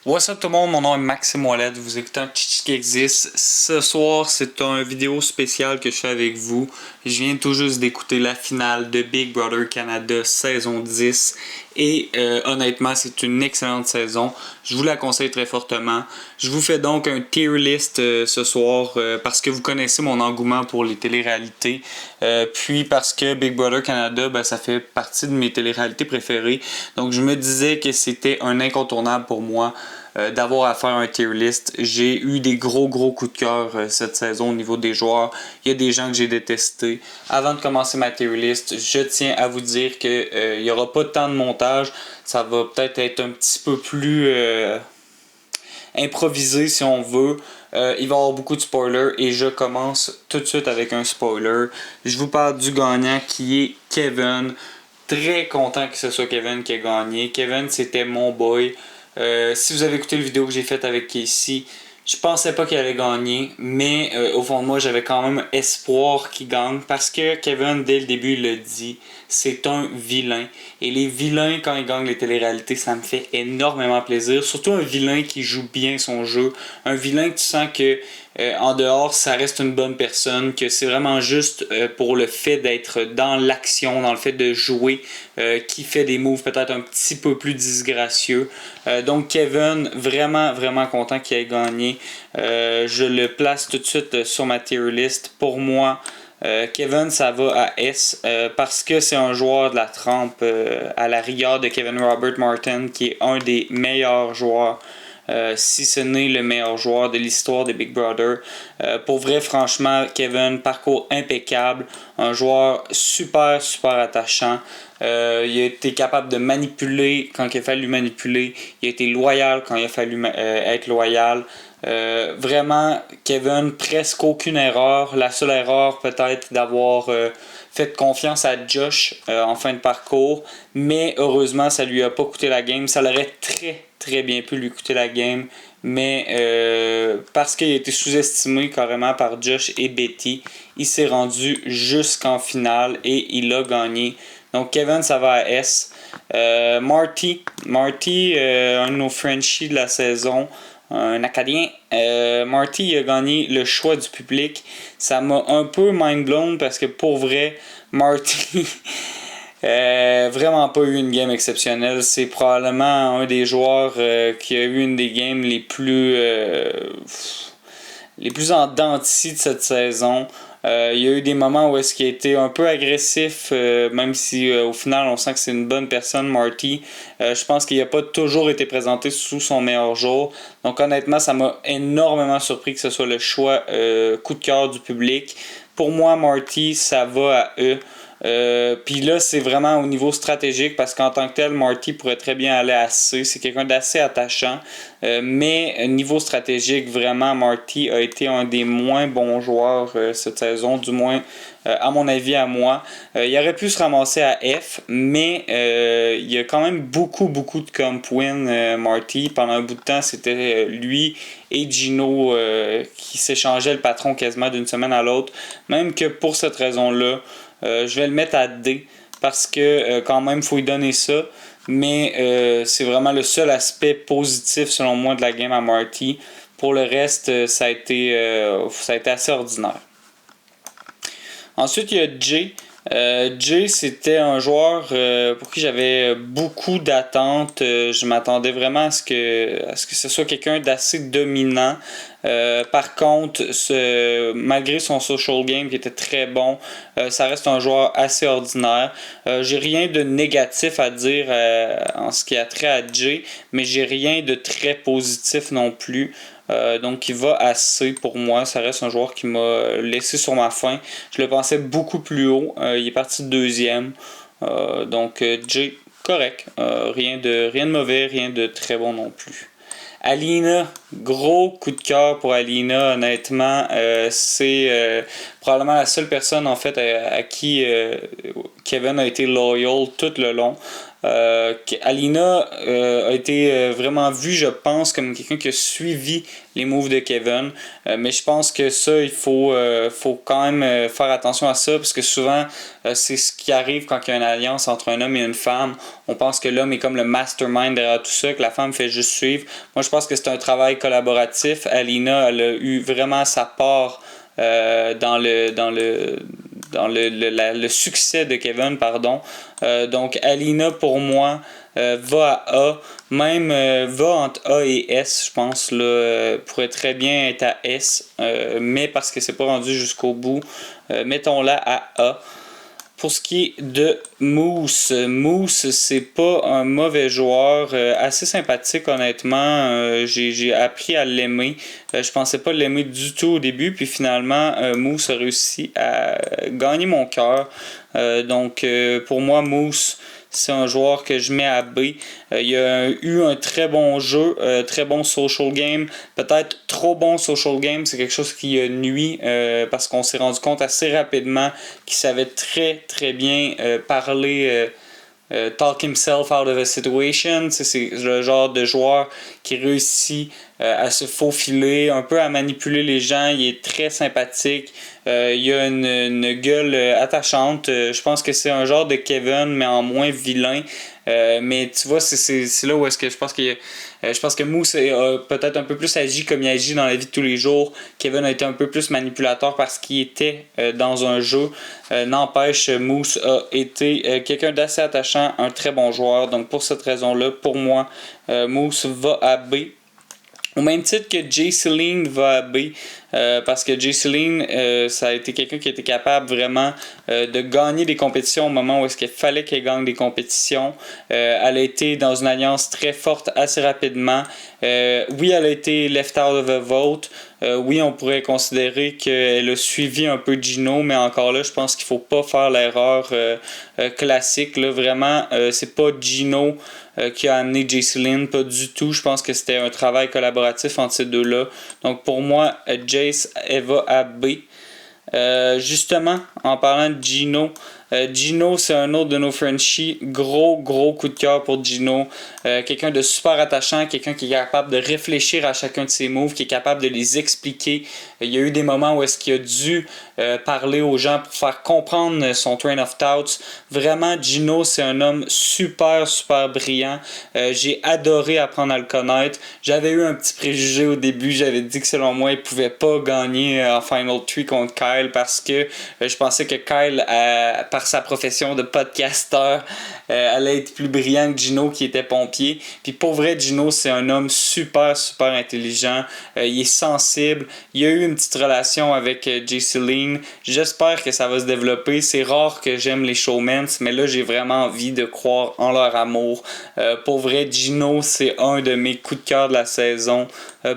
What's up tout le monde, mon nom est Maxime Ouellet, vous écoutez un Chichi qui existe. Ce soir, c'est une vidéo spéciale que je fais avec vous. Je viens tout juste d'écouter la finale de Big Brother Canada saison 10 et honnêtement, c'est une excellente saison. Je vous la conseille très fortement. Je vous fais donc un tier list ce soir parce que vous connaissez mon engouement pour les téléréalités. Puis parce que Big Brother Canada, ça fait partie de mes téléréalités préférées. Donc je me disais que c'était un incontournable pour moi d'avoir à faire un tier list. J'ai eu des gros coups de cœur cette saison au niveau des joueurs. Il y a des gens que j'ai détestés. Avant de commencer ma tier list, je tiens à vous dire que il n'y aura pas tant de montage. Ça va peut-être être un petit peu plus improvisé si on veut. Il va y avoir beaucoup de spoilers et je commence tout de suite avec un spoiler. Je vous parle du gagnant qui est Kevin. Très content que ce soit Kevin qui a gagné. Kevin, c'était mon boy. Si vous avez écouté la vidéo que j'ai faite avec Casey, je pensais pas qu'il allait gagner, mais au fond de moi, j'avais quand même espoir qu'il gagne parce que Kevin, dès le début, il l'a dit, c'est un vilain. Et les vilains, quand ils gagnent les téléréalités, ça me fait énormément plaisir. Surtout un vilain qui joue bien son jeu. Un vilain que tu sens que en dehors, ça reste une bonne personne, que c'est vraiment juste pour le fait d'être dans l'action, dans le fait de jouer, qui fait des moves peut-être un petit peu plus disgracieux. Donc Kevin, vraiment content qu'il ait gagné. Je le place tout de suite sur ma tier list. Pour moi, Kevin, ça va à S parce que c'est un joueur de la trempe à la rigueur de Kevin Robert Martin, qui est un des meilleurs joueurs. Si ce n'est le meilleur joueur de l'histoire de Big Brother. Pour vrai, franchement, Kevin, parcours impeccable, un joueur super attachant. Il a été capable de manipuler quand il a fallu manipuler. Il a été loyal quand il a fallu être loyal. Vraiment, Kevin, presque aucune erreur. La seule erreur, peut-être, d'avoir fait confiance à Josh en fin de parcours. Mais heureusement, ça lui a pas coûté la game. Ça l'aurait très bien pu lui coûter la game. Mais parce qu'il a été sous-estimé carrément par Josh et Betty, il s'est rendu jusqu'en finale et il a gagné. Donc Kevin, ça va à S. Marty, un de nos Frenchies de la saison, un Acadien. Marty a gagné le choix du public. Ça m'a un peu mind blown parce que pour vrai, Marty vraiment pas eu une game exceptionnelle. C'est probablement un des joueurs qui a eu une des games les plus en dents de scie de cette saison. Il y a eu des moments où est-ce qu'il a été un peu agressif, même si au final on sent que c'est une bonne personne, Marty. Je pense qu'il n'a pas toujours été présenté sous son meilleur jour. Donc honnêtement, ça m'a énormément surpris que ce soit le choix coup de cœur du public. Pour moi, Marty, ça va à eux. Puis là, c'est vraiment au niveau stratégique parce qu'en tant que tel, Marty pourrait très bien aller à C. C'est quelqu'un d'assez attachant. Mais niveau stratégique, vraiment, Marty a été un des moins bons joueurs cette saison, du moins à mon avis, à moi. Il aurait pu se ramasser à F, mais il y a quand même beaucoup de comp win, Marty. Pendant un bout de temps, c'était lui et Gino qui s'échangeaient le patron quasiment d'une semaine à l'autre. Même que pour cette raison-là, je vais le mettre à D parce que quand même, il faut lui donner ça. Mais c'est vraiment le seul aspect positif selon moi de la game à Marty. Pour le reste, ça a été assez ordinaire. Ensuite, il y a Jay. Jay, c'était un joueur pour qui j'avais beaucoup d'attentes. Je m'attendais vraiment à ce que ce soit quelqu'un d'assez dominant. Par contre, malgré son social game qui était très bon, ça reste un joueur assez ordinaire. J'ai rien de négatif à dire en ce qui a trait à Jay, mais j'ai rien de très positif non plus. Donc il va à C pour moi. Ça reste un joueur qui m'a laissé sur ma faim. Je le pensais beaucoup plus haut. Il est parti deuxième. Donc Jay, correct. Rien de mauvais, rien de très bon non plus. Alina, gros coup de cœur pour Alina, honnêtement. C'est probablement la seule personne en fait à qui Kevin a été loyal tout le long. Alina a été vraiment vue, je pense, comme quelqu'un qui a suivi les moves de Kevin. Mais je pense que ça, il faut quand même faire attention à ça, parce que souvent, c'est ce qui arrive quand il y a une alliance entre un homme et une femme. On pense que l'homme est comme le mastermind derrière tout ça, que la femme fait juste suivre. Moi, je pense que c'est un travail collaboratif. Alina, elle a eu vraiment sa part dans le succès de Kevin, pardon. Donc Alina, pour moi, va à A, même va entre A et S, je pense, là, pourrait très bien être à S, mais parce que c'est pas rendu jusqu'au bout, mettons-la à A. Pour ce qui est de Moose, c'est pas un mauvais joueur, assez sympathique honnêtement. J'ai appris à l'aimer. Je pensais pas l'aimer du tout au début, puis finalement Moose a réussi à gagner mon cœur. Donc pour moi Moose, c'est un joueur que je mets à B. Il a eu un très bon jeu, très bon social game. Peut-être trop bon social game, c'est quelque chose qui nuit parce qu'on s'est rendu compte assez rapidement qu'il savait très très bien parler. Talk himself out of a situation. C'est le genre de joueur qui réussit à se faufiler, un peu à manipuler les gens. Il est très sympathique. Il a une gueule attachante. Je pense que c'est un genre de Kevin, mais en moins vilain. Mais tu vois, c'est là où est-ce que je pense que Moose a peut-être un peu plus agi comme il agit dans la vie de tous les jours. Kevin a été un peu plus manipulateur parce qu'il était dans un jeu. N'empêche, Moose a été quelqu'un d'assez attachant, un très bon joueur. Donc pour cette raison-là, pour moi, Moose va à B. Au même titre que Jay Seline va à B, parce que Jay Seline, ça a été quelqu'un qui était capable vraiment de gagner des compétitions au moment où est-ce qu'il fallait qu'elle gagne des compétitions. Elle a été dans une alliance très forte assez rapidement. Oui, elle a été left out of a vote. Oui, on pourrait considérer qu'elle a suivi un peu Gino, mais encore là, je pense qu'il faut pas faire l'erreur classique. Là, vraiment, c'est pas Gino qui a amené Jaycelyn, pas du tout. Je pense que c'était un travail collaboratif entre ces deux-là. Donc pour moi, Jace, elle va à B. Justement, en parlant de Gino, Gino, c'est un autre de nos Frenchies. Gros coup de cœur pour Gino. Quelqu'un de super attachant, quelqu'un qui est capable de réfléchir à chacun de ses moves, qui est capable de les expliquer. Il y a eu des moments où est-ce qu'il a dû parler aux gens pour faire comprendre son train of thoughts. Vraiment, Gino, c'est un homme super brillant. J'ai adoré apprendre à le connaître. J'avais eu un petit préjugé au début. J'avais dit que selon moi, il pouvait pas gagner en Final 3 contre Kyle parce que je pensais que Kyle, par sa profession de podcasteur, allait être plus brillant que Gino qui était pompier. Puis pour vrai, Gino, c'est un homme super intelligent. Il est sensible. Il y a eu une petite relation avec Jaycelyn. J'espère que ça va se développer. C'est rare que j'aime les showmans, mais là, j'ai vraiment envie de croire en leur amour. Pour vrai, Gino, c'est un de mes coups de cœur de la saison.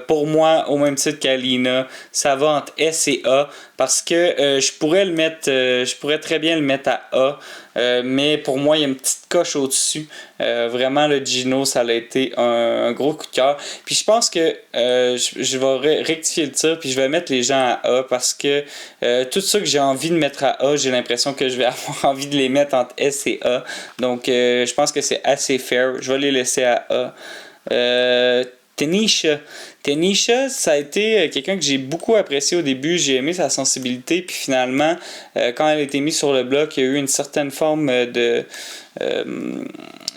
Pour moi, au même titre qu'Alina, ça va entre S et A parce que je pourrais très bien le mettre à A, mais pour moi, il y a une petite coche au-dessus. Vraiment, le Gino, ça a été un gros coup de cœur. Puis je pense que je vais rectifier le tir, puis je vais mettre les gens à A parce que tout ça que j'ai envie de mettre à A, j'ai l'impression que je vais avoir envie de les mettre entre S et A. Donc, je pense que c'est assez fair. Je vais les laisser à A. Tanisha, ça a été quelqu'un que j'ai beaucoup apprécié au début. J'ai aimé sa sensibilité. Puis finalement, quand elle a été mise sur le bloc, il y a eu une certaine forme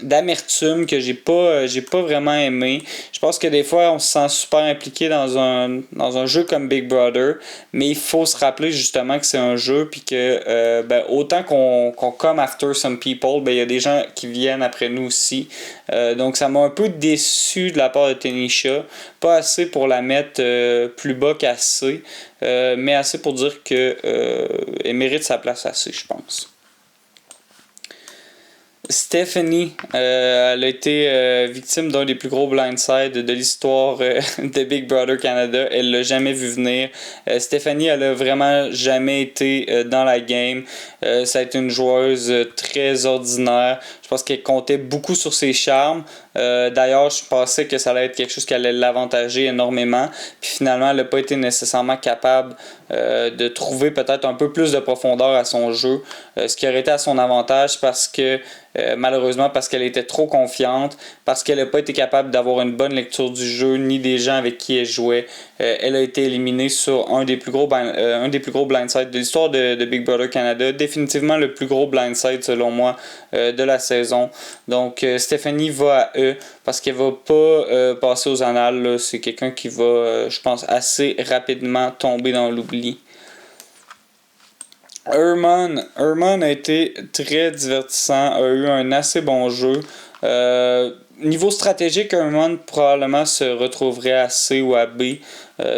d'amertume que j'ai pas vraiment aimé. Je pense que des fois on se sent super impliqué dans un jeu comme Big Brother, mais il faut se rappeler justement que c'est un jeu puis que autant qu'on come after some people, il y a des gens qui viennent après nous aussi. Donc ça m'a un peu déçu de la part de Tanisha, pas assez pour la mettre plus bas qu'à C, mais assez pour dire que elle mérite sa place à C, je pense. Stephanie, elle a été victime d'un des plus gros blindsides de l'histoire de Big Brother Canada. Elle l'a jamais vu venir. Stephanie, elle a vraiment jamais été dans la game. Ça a été une joueuse très ordinaire. Je pense qu'elle comptait beaucoup sur ses charmes. D'ailleurs, je pensais que ça allait être quelque chose qui allait l'avantager énormément. Puis finalement, elle n'a pas été nécessairement capable de trouver peut-être un peu plus de profondeur à son jeu. Ce qui aurait été à son avantage parce que malheureusement parce qu'elle était trop confiante, parce qu'elle n'a pas été capable d'avoir une bonne lecture du jeu, ni des gens avec qui elle jouait. Elle a été éliminée sur un des plus gros blindsides de l'histoire de Big Brother Canada. Définitivement le plus gros blindside selon moi de la saison. Donc Stéphanie va à eux parce qu'elle va pas passer aux annales. Là. C'est quelqu'un qui va, je pense, assez rapidement tomber dans l'oubli. Herman a été très divertissant, a eu un assez bon jeu. Niveau stratégique, Herman probablement se retrouverait à C ou à B.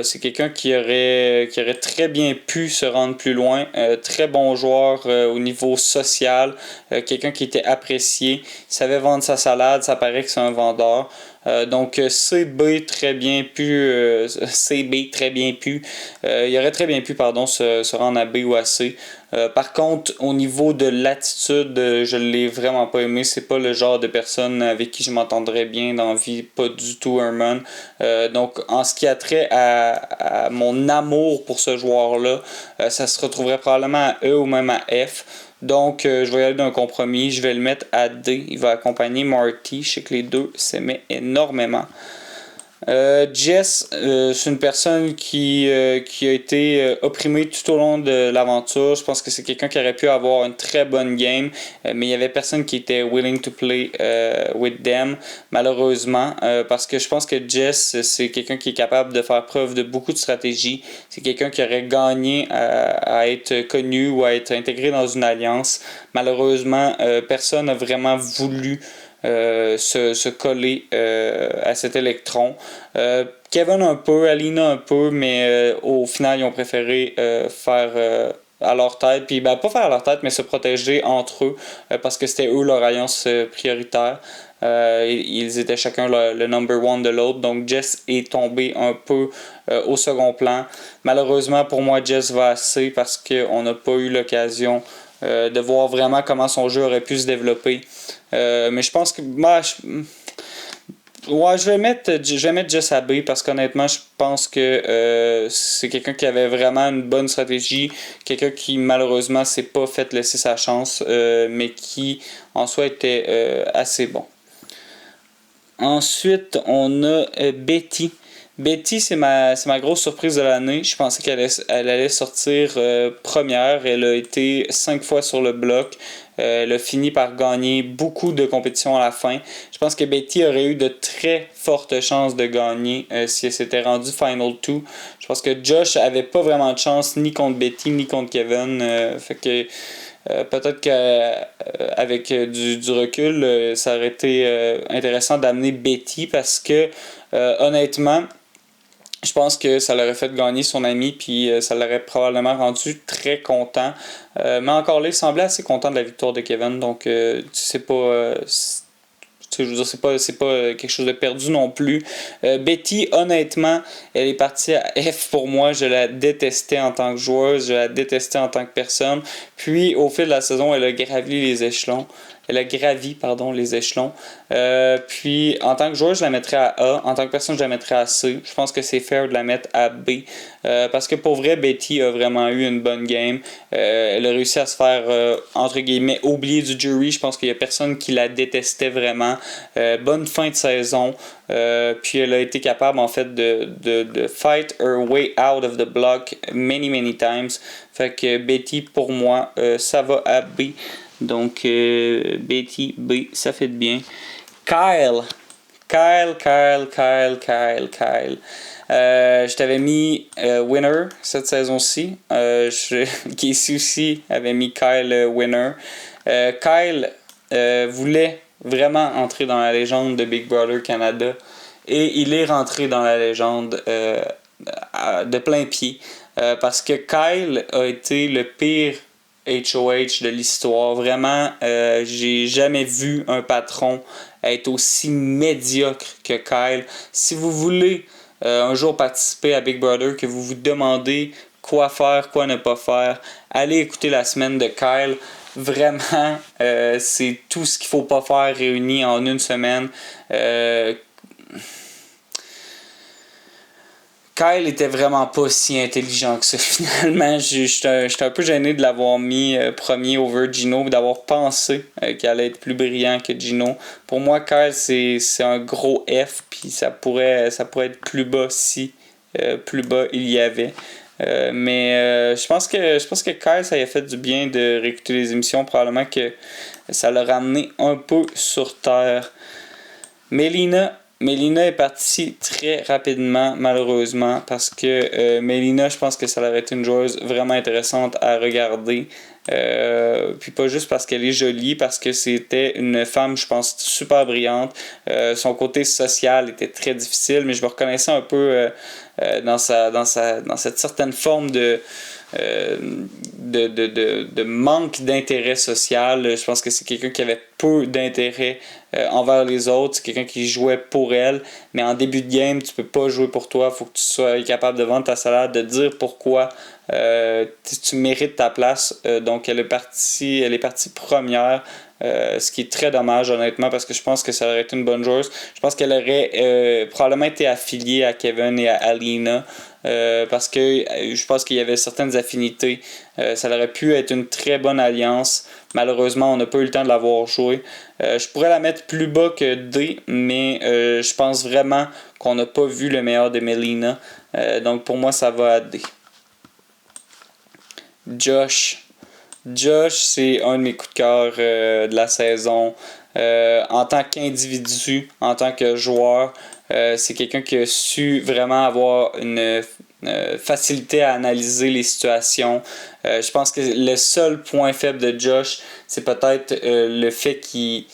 C'est quelqu'un qui aurait très bien pu se rendre plus loin. Très bon joueur au niveau social. Quelqu'un qui était apprécié. Il savait vendre sa salade, ça paraît que c'est un vendeur. Donc CB très bien pu CB très bien pu il aurait très bien pu se rendre à B ou à C. Par contre au niveau de l'attitude je l'ai vraiment pas aimé, c'est pas le genre de personne avec qui je m'entendrais bien dans la vie, pas du tout Herman. Donc en ce qui a trait à mon amour pour ce joueur là, ça se retrouverait probablement à E ou même à F. Donc, je vais y aller d'un compromis. Je vais le mettre à D. Il va accompagner Marty. Je sais que les deux s'aimaient énormément. Jess, c'est une personne qui a été opprimée tout au long de l'aventure. Je pense que c'est quelqu'un qui aurait pu avoir une très bonne game, mais il y avait personne qui était willing to play with them, malheureusement, parce que je pense que Jess, c'est quelqu'un qui est capable de faire preuve de beaucoup de stratégie. C'est quelqu'un qui aurait gagné à être connu ou à être intégré dans une alliance. Malheureusement, personne n'a vraiment voulu se coller à cet électron. Kevin un peu, Alina un peu, mais au final, ils ont préféré faire à leur tête, puis pas faire à leur tête, mais se protéger entre eux, parce que c'était eux leur alliance prioritaire. Ils étaient chacun le number one de l'autre, donc Jess est tombé un peu au second plan. Malheureusement pour moi, Jess va assez parce qu'on n'a pas eu l'occasion de voir vraiment comment son jeu aurait pu se développer. Mais je pense que je vais mettre Jess à B parce qu'honnêtement, je pense que c'est quelqu'un qui avait vraiment une bonne stratégie, quelqu'un qui malheureusement s'est pas fait laisser sa chance, mais qui en soi était assez bon. Ensuite, on a Betty. Betty, c'est ma grosse surprise de l'année. Je pensais qu'elle allait sortir première. Elle a été 5 fois sur le bloc. Elle a fini par gagner beaucoup de compétitions à la fin. Je pense que Betty aurait eu de très fortes chances de gagner si elle s'était rendue Final 2. Je pense que Josh avait pas vraiment de chance ni contre Betty ni contre Kevin. Fait que peut-être qu'avec du recul, ça aurait été intéressant d'amener Betty parce que honnêtement, je pense que ça l'aurait fait gagner son ami, puis ça l'aurait probablement rendu très content. Mais encore là, il semblait assez content de la victoire de Kevin, donc c'est pas. Je veux dire, c'est pas quelque chose de perdu non plus. Betty, honnêtement, elle est partie à F pour moi. Je la détestais en tant que joueuse, je la détestais en tant que personne. Puis, au fil de la saison, elle a gravi les échelons. Les échelons. Puis, en tant que joueur, je la mettrais à A. En tant que personne, je la mettrais à C. Je pense que c'est fair de la mettre à B. Parce que pour vrai, Betty a vraiment eu une bonne game. Elle a réussi à se faire, entre guillemets, oublier du jury. Je pense qu'il n'y a personne qui la détestait vraiment. Bonne fin de saison. Puis elle a été capable, en fait, de fight her way out of the block many times. Fait que Betty, pour moi, ça va à B. Donc, Betty, B, ça fait de bien. Kyle. Je t'avais mis winner cette saison-ci. Casey aussi avait mis Kyle winner. Kyle voulait vraiment entrer dans la légende de Big Brother Canada. Et il est rentré dans la légende de plein pied. Parce que Kyle a été le pire HOH de l'histoire. Vraiment, j'ai jamais vu un patron être aussi médiocre que Kyle. Si vous voulez un jour participer à Big Brother, que vous vous demandez quoi faire, quoi ne pas faire, allez écouter la semaine de Kyle. Vraiment, c'est tout ce qu'il faut pas faire réuni en une semaine. Kyle était vraiment pas si intelligent que ça, finalement. J'étais un peu gêné de l'avoir mis premier over Gino, d'avoir pensé qu'il allait être plus brillant que Gino. Pour moi, Kyle, c'est un gros F, puis ça pourrait être plus bas si plus bas il y avait. Mais je pense que Kyle, ça lui a fait du bien de réécouter les émissions. Probablement que ça l'a ramené un peu sur terre. Melina est partie très rapidement, malheureusement, parce que Melina, je pense que ça aurait été une joueuse vraiment intéressante à regarder. Puis pas juste parce qu'elle est jolie, parce que c'était une femme, je pense, super brillante. Son côté social était très difficile, mais je me reconnaissais un peu dans cette certaine forme de manque d'intérêt social. Je pense que c'est quelqu'un qui avait peu d'intérêt envers les autres. C'est quelqu'un qui jouait pour elle. Mais en début de game, tu peux pas jouer pour toi. Il faut que tu sois capable de vendre ta salade, de dire pourquoi tu mérites ta place. Donc elle est partie première. Ce qui est très dommage, honnêtement, parce que je pense que ça aurait été une bonne joueuse. Je pense qu'elle aurait probablement été affiliée à Kevin et à Alina. Parce que je pense qu'il y avait certaines affinités. Ça aurait pu être une très bonne alliance. Malheureusement, on n'a pas eu le temps de l'avoir joué. Je pourrais la mettre plus bas que D, mais je pense vraiment qu'on n'a pas vu le meilleur de Melina. Donc pour moi, ça va à D. Josh, c'est un de mes coups de cœur de la saison. En tant qu'individu, en tant que joueur, c'est quelqu'un qui a su vraiment avoir une facilité à analyser les situations. Je pense que le seul point faible de Josh, c'est peut-être le fait qu'il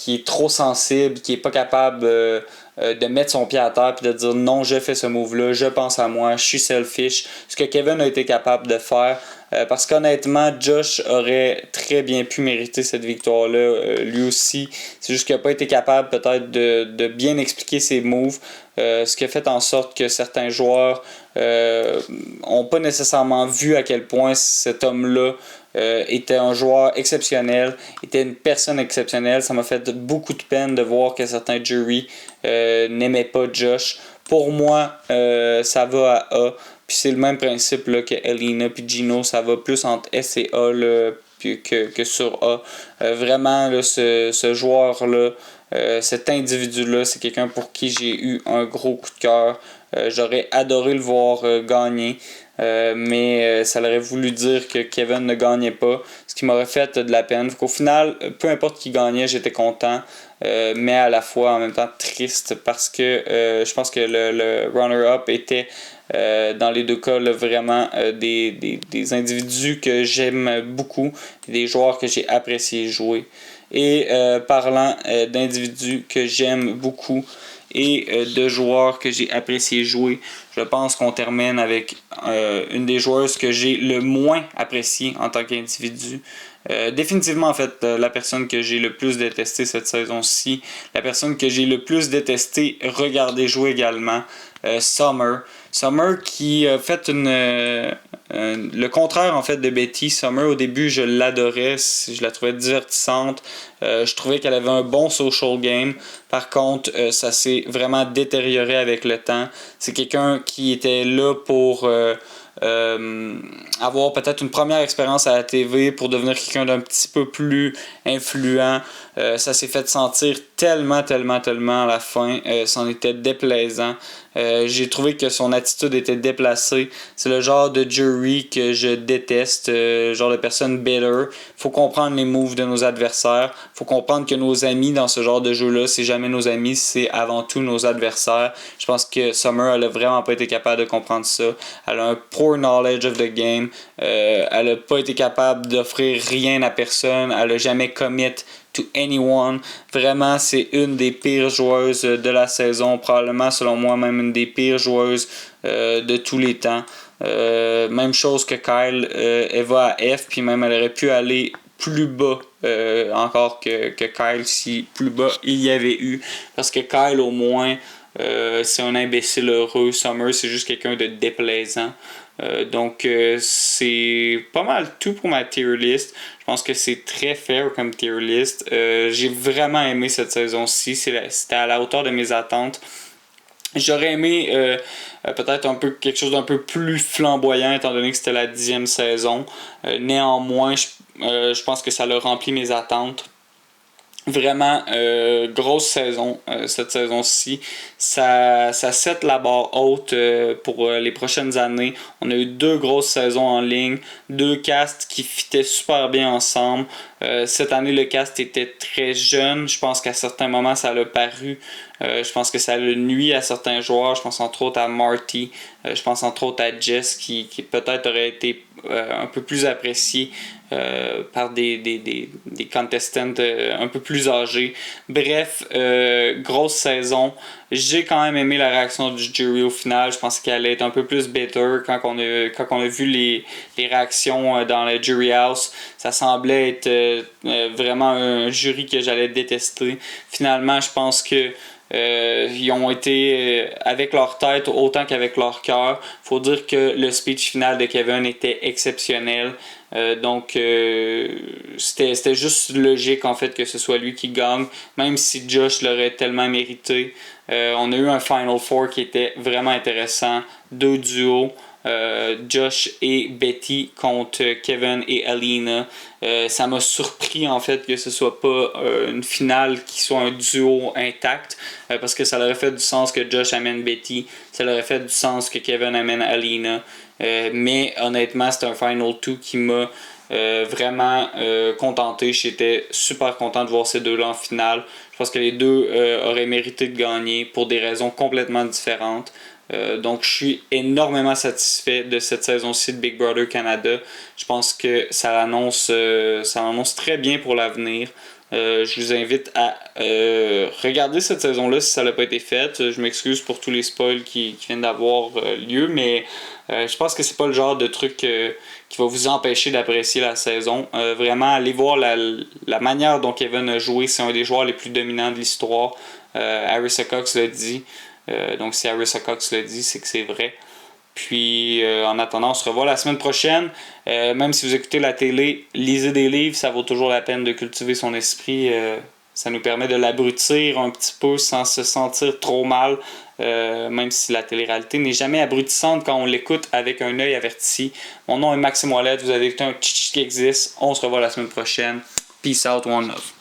est trop sensible, qu'il est pas capable de mettre son pied à terre et de dire non, je fais ce move-là, je pense à moi, je suis selfish. Ce que Kevin a été capable de faire. Parce qu'honnêtement, Josh aurait très bien pu mériter cette victoire-là, lui aussi. C'est juste qu'il n'a pas été capable peut-être de bien expliquer ses moves. Ce qui a fait en sorte que certains joueurs n'ont pas nécessairement vu à quel point cet homme-là était un joueur exceptionnel, était une personne exceptionnelle. Ça m'a fait beaucoup de peine de voir que certains jury n'aimaient pas Josh. Pour moi, ça va à A. Puis c'est le même principe là, que Alina puis Gino, ça va plus entre S et A là, que sur A. Vraiment, là, ce joueur-là, cet individu-là, c'est quelqu'un pour qui j'ai eu un gros coup de cœur. J'aurais adoré le voir gagner. Mais ça aurait voulu dire que Kevin ne gagnait pas, ce qui m'aurait fait de la peine. Au final, peu importe qui gagnait, j'étais content, mais à la fois en même temps triste parce que je pense que le runner-up était dans les deux cas là, vraiment des individus que j'aime beaucoup, des joueurs que j'ai apprécié jouer. Et parlant d'individus que j'aime beaucoup et de joueurs que j'ai apprécié jouer, je pense qu'on termine avec une des joueuses que j'ai le moins appréciée en tant qu'individu. Définitivement, en fait, la personne que j'ai le plus détesté cette saison-ci, la personne que j'ai le plus détesté regarder jouer également, Summer. Summer qui a fait le contraire en fait de Betty. Summer, au début, je l'adorais, je la trouvais divertissante. Je trouvais qu'elle avait un bon social game. Par contre, ça s'est vraiment détérioré avec le temps. C'est quelqu'un qui était là pour avoir peut-être une première expérience à la TV pour devenir quelqu'un d'un petit peu plus influent. Ça s'est fait sentir tellement à la fin. C'en était déplaisant. J'ai trouvé que son attitude était déplacée. C'est le genre de jury que je déteste, genre de personne bitter. Faut comprendre les moves de nos adversaires. Faut comprendre que nos amis dans ce genre de jeu-là, c'est jamais nos amis, c'est avant tout nos adversaires. Je pense que Summer, elle a vraiment pas été capable de comprendre ça. Elle a un poor knowledge of the game. Elle a pas été capable d'offrir rien à personne. Elle a jamais commit to anyone. Vraiment, c'est une des pires joueuses de la saison. Probablement, selon moi, même une des pires joueuses de tous les temps. Même chose que Kyle. Elle va à F, puis même elle aurait pu aller plus bas encore que Kyle si plus bas il y avait eu. Parce que Kyle, au moins, c'est un imbécile heureux. Summer, c'est juste quelqu'un de déplaisant. Donc, c'est pas mal tout pour ma tier list. Je pense que c'est très fair comme tier list. J'ai vraiment aimé cette saison-ci. C'était à la hauteur de mes attentes. J'aurais aimé peut-être un peu quelque chose d'un peu plus flamboyant étant donné que c'était la 10e saison. Néanmoins, je pense que ça a rempli mes attentes. Vraiment grosse saison cette saison-ci. Ça set la barre haute pour les prochaines années. On a eu 2 grosses saisons en ligne, 2 casts qui fitaient super bien ensemble. Cette année, le cast était très jeune. Je pense qu'à certains moments, ça l'a paru. Je pense que ça le nuit à certains joueurs. Je pense entre autres à Marty. Je pense entre autres à Jess qui peut-être aurait été un peu plus apprécié par des contestants un peu plus âgés. Bref, grosse saison. J'ai quand même aimé la réaction du jury au final. Je pense qu'elle allait être un peu plus bitter quand on a vu les réactions dans le jury house. Ça semblait être vraiment un jury que j'allais détester. Finalement, je pense que ils ont été avec leur tête autant qu'avec leur cœur. Faut dire que le speech final de Kevin était exceptionnel. Donc c'était juste logique en fait que ce soit lui qui gagne, même si Josh l'aurait tellement mérité. On a eu un Final Four qui était vraiment intéressant. 2 duos. Josh et Betty contre Kevin et Alina. Ça m'a surpris en fait que ce soit pas une finale qui soit un duo intact parce que ça aurait fait du sens que Josh amène Betty, ça aurait fait du sens que Kevin amène Alina. Mais honnêtement, c'est un Final 2 qui m'a vraiment contenté. J'étais super content de voir ces deux-là en finale. Je pense que les deux auraient mérité de gagner pour des raisons complètement différentes. Donc je suis énormément satisfait de cette saison-ci de Big Brother Canada. Je pense que ça annonce très bien pour l'avenir. Je vous invite à regarder cette saison-là si ça n'a pas été fait. Je m'excuse pour tous les spoils qui viennent d'avoir lieu, mais je pense que c'est pas le genre de truc qui va vous empêcher d'apprécier la saison. Vraiment, allez voir la manière dont Kevin a joué. C'est un des joueurs les plus dominants de l'histoire. Arisa Cox l'a dit. Donc si Arisa Cox l'a dit, c'est que c'est vrai. Puis en attendant, on se revoit la semaine prochaine. Même si vous écoutez la télé, lisez des livres, ça vaut toujours la peine de cultiver son esprit. Ça nous permet de l'abrutir un petit peu sans se sentir trop mal. Même si la télé-réalité n'est jamais abrutissante quand on l'écoute avec un œil averti. Mon nom est Maxime Ouellet, vous avez écouté un Tchitch qui existe. On se revoit la semaine prochaine. Peace out, one love.